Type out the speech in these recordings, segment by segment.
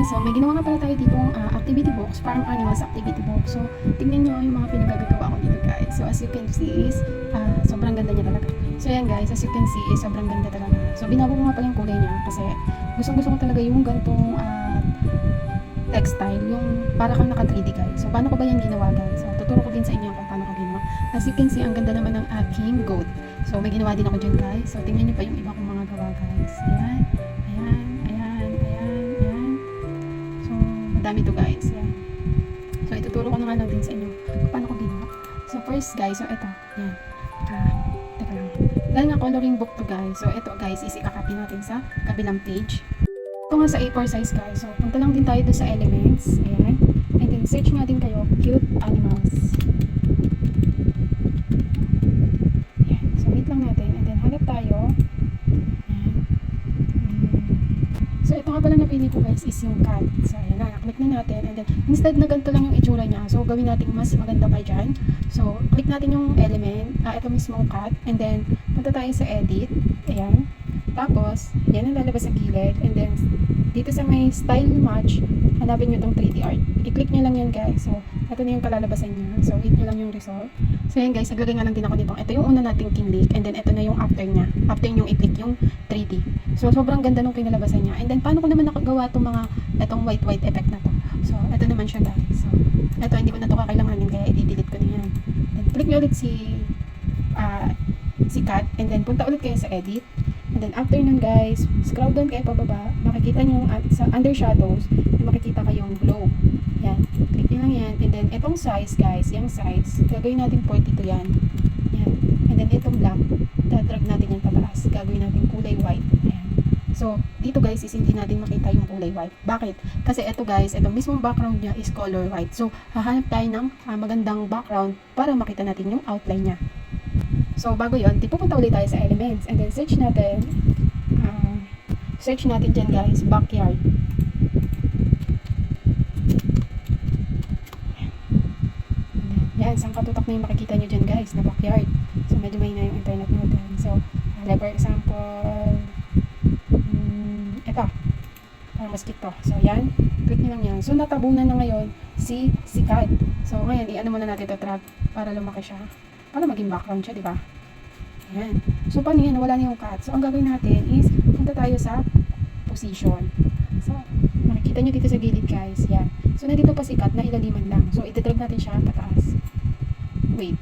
guys, so may ginawa nga pala tayo dito activity box, farm animals activity box. So tingnan nyo yung mga pinagagawa ko dito guys. So as you can see is sobrang ganda niya talaga. So yan guys, as you can see is sobrang ganda talaga. So binago ko nga pala yung kulay niya kasi gusto ko talaga yung gantong textile, yung para kang naka 3D guys. So paano ko ba yan ginawa guys? So tuturo ko din sa inyo kung paano ko ginawa. As you can see, ang ganda naman ng aking goat. So may ginawa din ako dyan guys. So tingnan nyo pa yung iba kong mga gawa guys. Ayan, ayan, ayan, ayan, ayan. So madami to guys. Ayan. So ituturo ko na nga lang din sa inyo kung paano ko ginawa. So first guys, so ito. Ayan. Teka lang. Dahil nga coloring book to guys. So ito guys is ikakopy natin sa kabilang page. Ito nga sa A4 size guys. So punta lang din tayo doon sa elements. Ayan. And then search nga din kayo cute animals. Ayan. So wait lang natin. And then hanap tayo. Ayan. So ito nga pala napili ko guys is yung cat. So ayan na. Click na natin. And then instead na ganito lang yung itsura niya. So gawin natin mas maganda pa dyan. So click natin yung element. Ito mismo cat. And then punta tayo sa edit. Ayan. Tapos, yan ang lalabas sa gilid. And then, dito sa may style match, hanapin nyo itong 3D art. I-click nyo lang yan guys. So, ito na yung kalalabasan niya. So, wait nyo lang yung result. So, yan guys, naglagay nga lang din ako dito. Ito yung una nating kinlik. And then, ito na yung after niya. After yung i-click yung 3D. So, sobrang ganda nung kinalabasan niya. And then, paano ko naman nakagawa itong itong white effect na to. So, ito naman siya guys. So, ito, hindi ko na ito kakailanganin. Kaya, i-delete ko na yan. Then, click nyo ulit si cat. And then, punta ulit kayo sa edit. And then after nun guys, scroll down kayo pababa, makikita nyo sa under shadows, makikita kayong globe. Yan, click nyo lang yan. And then itong size guys, yung size, gagawin natin 42 yan. Yan. And then itong black, dadrag natin yan pataas. Gagawin natin kulay white. Ayan. So, dito guys is hindi natin makita yung kulay white. Bakit? Kasi ito guys, itong mismong background niya is color white. So, hahanap tayo ng magandang background para makita natin yung outline niya. So, bago yun, pupunta ulit tayo sa elements. And then, search natin dyan guys, backyard. Yan, isang katutak na yung makikita nyo dyan guys, na backyard. So, medyo may na yung internet natin. So, like for example, ito, para mosquito. So, yan, click nyo lang yan. So, natabunan na ngayon si cat. So, ngayon, i-ano muna natin ito track para lumaki siya. Para maging background siya, di ba? Ayan. So, paano yan? Wala na yung cat. So, ang gagawin natin is, punta tayo sa position. So, makikita nyo dito sa gilid, guys. Yan. So, nandito pa si cat na ilaliman lang. So, itidrag natin siya pataas. Wait.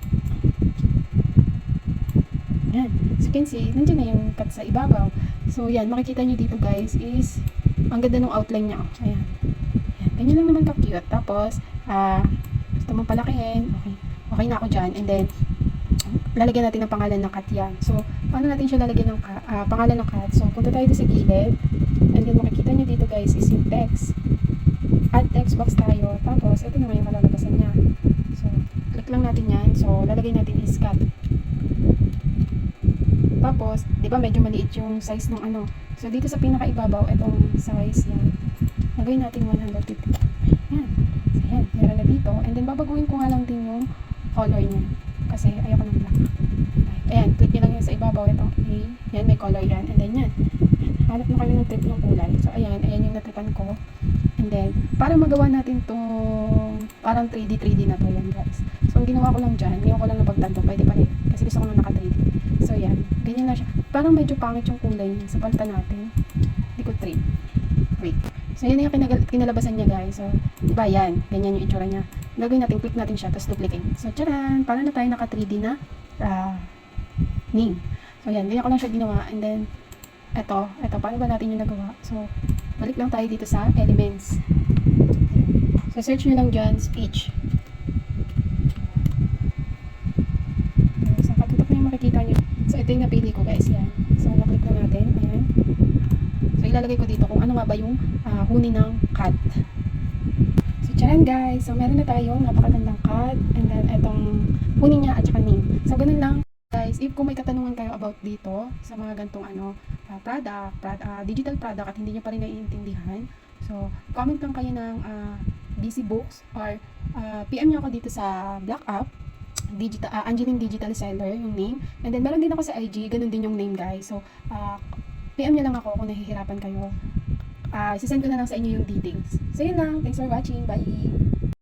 Yan. So, you can see, nandiyan na yung cat sa ibabaw. So, yan. Makikita nyo dito, guys, is, ang ganda ng outline niya. Ayan. Yan. Ganyan lang naman ka-cute. Tapos, gusto mong palakihin. Okay. Okay na ako dyan. And then, lalagyan natin ng pangalan ng cat yan. So, paano natin siya lalagyan ng pangalan ng cat? So, punta tayo sa gilid. And then, makikita nyo dito guys is yung text. Add text box tayo. Tapos, ito naman yung malalabasan niya. So, click lang natin yan. So, lalagay natin is cat. Tapos, di ba medyo maliit yung size ng ano. So, dito sa pinakaibabaw, itong size yan. Lagay natin 150. Yan. So, yan. Meron na dito. And then, babaguhin ko nga lang din yung color niya. Kasi ayoko ng black. Ayan, click nyo lang yan sa ibabaw. Itong A. Yan, may color yan. And then yan. Hanap mo kayo ng trip ng kulay. So ayan yung natripan ko. And then, para magawa natin itong parang 3D na to yan guys. So ang ginawa ko lang dyan, ngayon ko lang napagtanto, pwede pa rin. Kasi gusto ko na naka 3D. So yan, ganyan na siya. Parang medyo pangit yung kulay niya. So palitan natin. Hindi ko trip. Wait. So yan yung kinalabasan niya guys. So, diba yan? Ganyan yung itsura niya. Gagawin natin, click natin siya, tapos duplicate. So, tcharan! Paano na tayo naka 3D na name? So, yan. Ganyan ko lang siya ginawa. And then, eto, paano ba natin yung nagawa? So, balik lang tayo dito sa elements. So, search nyo lang dyan, speech. So, katutok na yung makikita nyo. So, ito yung napili ko guys. Yan. So, naklik na natin. Ayan. So, ilalagay ko dito kung ano nga ba yung huni ng cat. So, tcharan guys. So, meron na tayong napakagandang cat. And then, itong huni niya at saka name. So, ganun lang. Guys, if kung may katanungan kayo about dito sa mga gantong digital product at hindi nyo pa rin naiintindihan, so, comment lang kayo ng BC Books or PM nyo ako dito sa Black App, Angeline Digital Seller, yung name. And then, meron din ako sa IG, ganun din yung name guys. So, PM nyo lang ako kung nahihirapan kayo sisend ko na lang sa inyo yung details. So, yun lang. Thanks for watching. Bye!